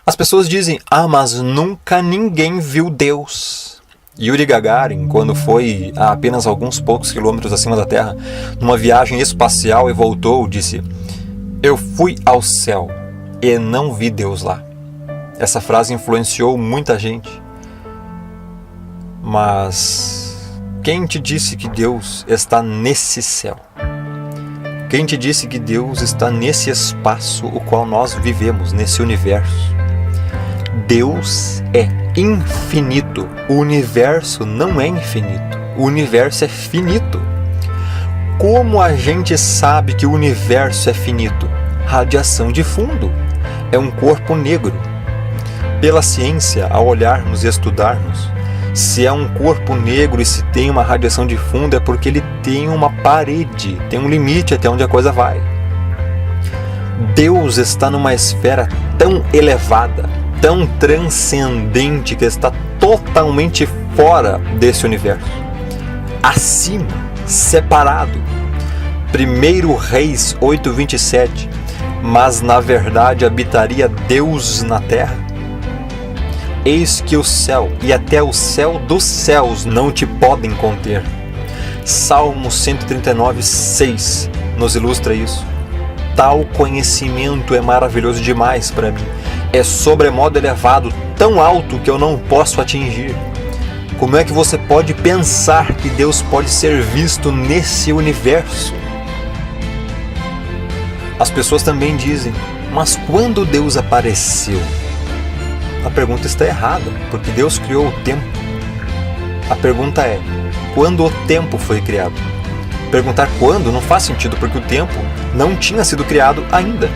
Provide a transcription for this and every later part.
As pessoas dizem, mas nunca ninguém viu Deus. Yuri Gagarin, quando foi a apenas alguns poucos quilômetros acima da Terra, numa viagem espacial e voltou, disse: eu fui ao céu e não vi Deus lá. Essa frase influenciou muita gente. Mas quem te disse que Deus está nesse céu? Quem te disse que Deus está nesse espaço o qual nós vivemos, nesse universo? Deus é infinito. O universo não é infinito. O universo é finito. Como a gente sabe que o universo é finito? Radiação de fundo. É um corpo negro. Pela ciência, ao olharmos e estudarmos, se é um corpo negro e se tem uma radiação de fundo, é porque ele tem uma parede, tem um limite até onde a coisa vai. Deus está numa esfera tão elevada, tão transcendente, que está totalmente fora desse universo. Acima, separado. 1 Reis 8:27. Mas na verdade habitaria Deus na terra? Eis que o céu e até o céu dos céus não te podem conter. Salmo 139:6 nos ilustra isso. Tal conhecimento é maravilhoso demais para mim. É sobremodo elevado, tão alto que eu não posso atingir. Como é que você pode pensar que Deus pode ser visto nesse universo? As pessoas também dizem, mas quando Deus apareceu? A pergunta está errada, porque Deus criou o tempo. A pergunta é, quando o tempo foi criado? Perguntar quando não faz sentido, porque o tempo não tinha sido criado ainda.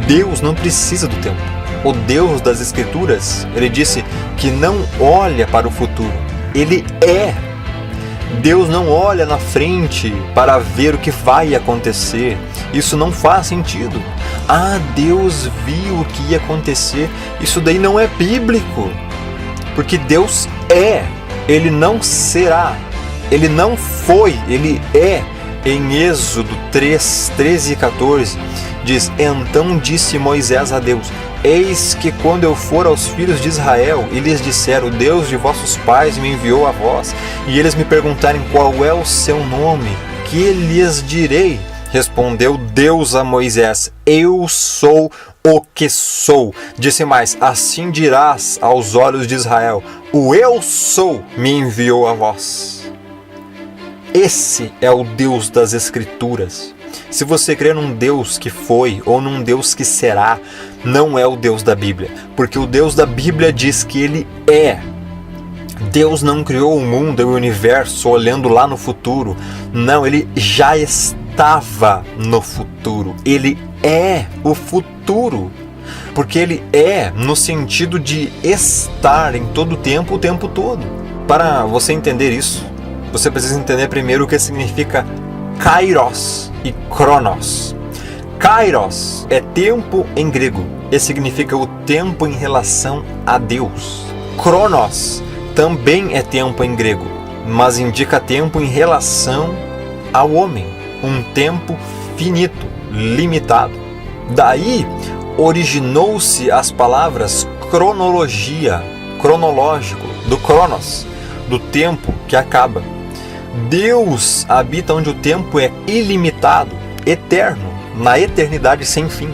Deus não precisa do tempo. O Deus das Escrituras, ele disse que não olha para o futuro, ele é. Deus não olha na frente para ver o que vai acontecer. Isso não faz sentido. Deus viu o que ia acontecer. Isso daí não é bíblico. Porque Deus é. Ele não será. Ele não foi. Ele é. Em Êxodo 3, 13 e 14, diz: então disse Moisés a Deus: eis que quando eu for aos filhos de Israel e lhes disser, o Deus de vossos pais me enviou a vós, e eles me perguntarem qual é o seu nome, que lhes direi? Respondeu Deus a Moisés: eu sou o que sou. Disse mais: assim dirás aos olhos de Israel, o eu sou me enviou a vós. Esse é o Deus das Escrituras. Se você crê num Deus que foi ou num Deus que será, não é o Deus da Bíblia, porque o Deus da Bíblia diz que ele é. Deus não criou o mundo e o universo olhando lá no futuro. Não, ele já estava no futuro. Ele é o futuro. Porque ele é no sentido de estar em todo o tempo todo. Para você entender isso, você precisa entender primeiro o que significa Kairos e Cronos. Kairos é tempo em grego e significa o tempo em relação a Deus. Cronos também é tempo em grego, mas indica tempo em relação ao homem. Um tempo finito, limitado. Daí originou-se as palavras cronologia, cronológico, do Cronos, do tempo que acaba. Deus habita onde o tempo é ilimitado, eterno, na eternidade sem fim.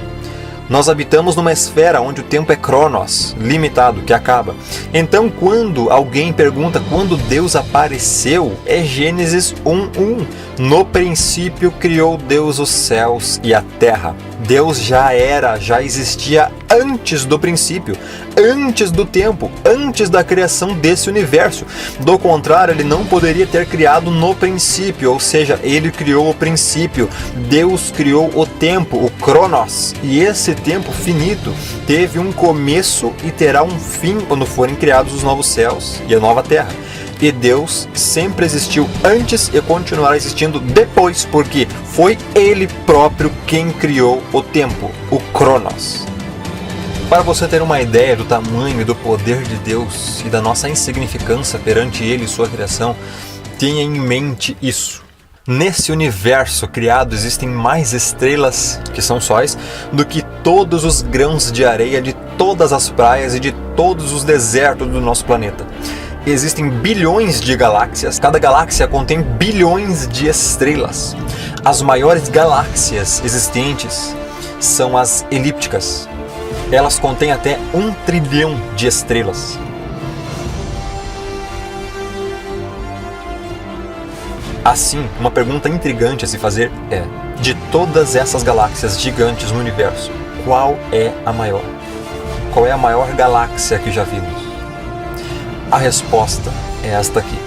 Nós habitamos numa esfera onde o tempo é Cronos, limitado, que acaba. Então, quando alguém pergunta quando Deus apareceu, é Gênesis 1:1. No princípio criou Deus os céus e a terra. Deus já existia antes do princípio, antes do tempo, antes da criação desse universo. Do contrário, ele não poderia ter criado no princípio, ou seja, ele criou o princípio. Deus criou o tempo, o Cronos, e esse tempo finito teve um começo e terá um fim quando forem criados os novos céus e a nova terra. E Deus sempre existiu antes e continuará existindo depois, porque foi Ele próprio quem criou o tempo, o Cronos. Para você ter uma ideia do tamanho e do poder de Deus e da nossa insignificância perante Ele e sua criação, tenha em mente isso. Nesse universo criado existem mais estrelas, que são sóis, do que todos os grãos de areia de todas as praias e de todos os desertos do nosso planeta. Existem bilhões de galáxias, cada galáxia contém bilhões de estrelas. As maiores galáxias existentes são as elípticas. Elas contêm até 1 trilhão de estrelas. Assim, uma pergunta intrigante a se fazer é: de todas essas galáxias gigantes no universo, qual é a maior? Qual é a maior galáxia que já vimos? A resposta é esta aqui,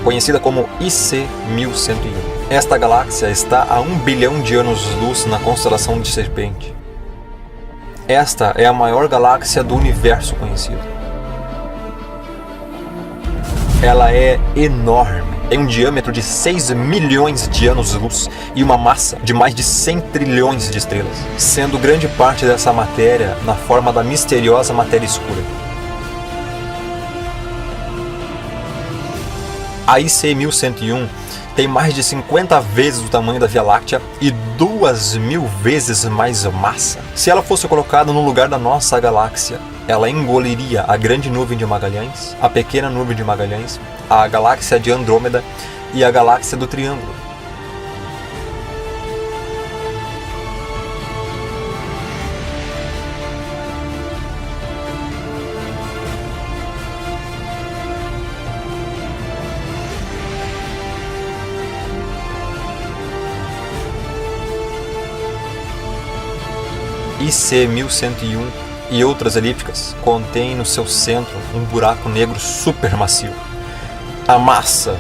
conhecida como IC 1101. Esta galáxia está a 1 bilhão de anos-luz na constelação de Serpente. Esta é a maior galáxia do universo conhecido. Ela é enorme, tem um diâmetro de 6 milhões de anos-luz e uma massa de mais de 100 trilhões de estrelas, sendo grande parte dessa matéria na forma da misteriosa matéria escura. A IC 1101 tem mais de 50 vezes o tamanho da Via Láctea e 2.000 vezes mais massa. Se ela fosse colocada no lugar da nossa galáxia, ela engoliria a Grande Nuvem de Magalhães, a Pequena Nuvem de Magalhães, a Galáxia de Andrômeda e a Galáxia do Triângulo. IC 1101 e outras elípticas contêm no seu centro um buraco negro supermassivo. A massa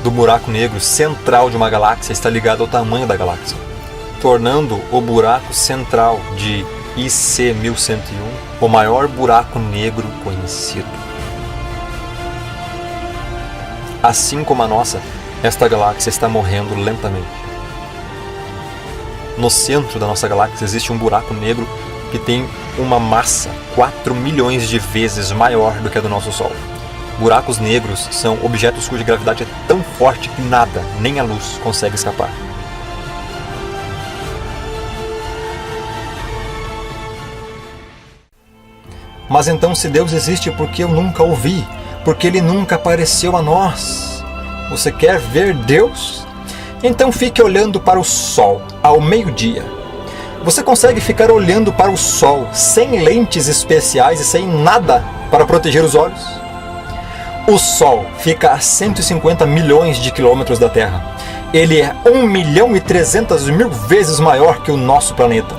do buraco negro central de uma galáxia está ligada ao tamanho da galáxia, tornando o buraco central de IC 1101 o maior buraco negro conhecido. Assim como a nossa, esta galáxia está morrendo lentamente. No centro da nossa galáxia existe um buraco negro que tem uma massa 4 milhões de vezes maior do que a do nosso Sol. Buracos negros são objetos cuja gravidade é tão forte que nada, nem a luz, consegue escapar. Mas então, se Deus existe, por que eu nunca o vi? Porque Ele nunca apareceu a nós? Você quer ver Deus? Então fique olhando para o Sol ao meio-dia. Você consegue ficar olhando para o Sol sem lentes especiais e sem nada para proteger os olhos? O Sol fica a 150 milhões de quilômetros da Terra. Ele é 1.300.000 vezes maior que o nosso planeta.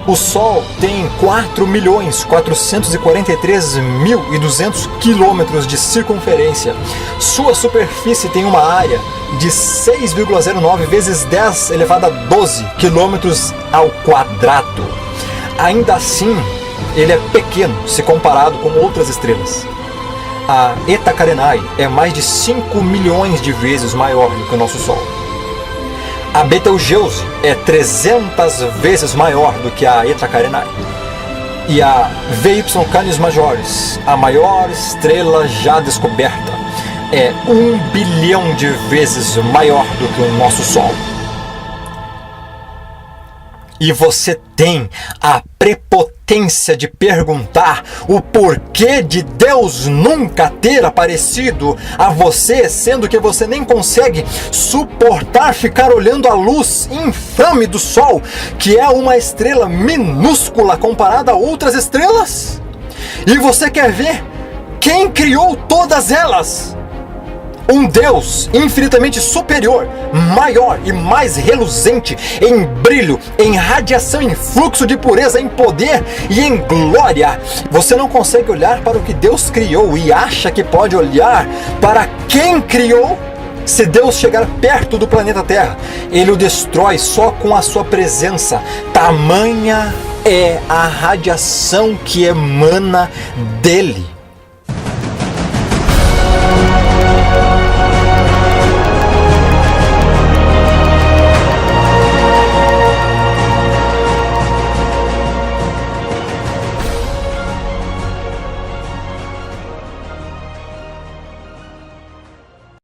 O Sol tem 4.443.200 quilômetros de circunferência. Sua superfície tem uma área de 6,09 vezes 10 elevado a 12 quilômetros ao quadrado. Ainda assim, ele é pequeno se comparado com outras estrelas. A Eta Carinae é mais de 5 milhões de vezes maior do que o nosso Sol. A Betelgeuse é 300 vezes maior do que a Eta Carinae. E a VY Canis Majoris, a maior estrela já descoberta, é 1 bilhão de vezes maior do que o nosso Sol. E você tem a prepotência de perguntar o porquê de Deus nunca ter aparecido a você, sendo que você nem consegue suportar ficar olhando a luz infame do Sol, que é uma estrela minúscula comparada a outras estrelas? E você quer ver quem criou todas elas? Um Deus infinitamente superior, maior e mais reluzente em brilho, em radiação, em fluxo de pureza, em poder e em glória. Você não consegue olhar para o que Deus criou e acha que pode olhar para quem criou? Se Deus chegar perto do planeta Terra, Ele o destrói só com a sua presença. Tamanha é a radiação que emana dele.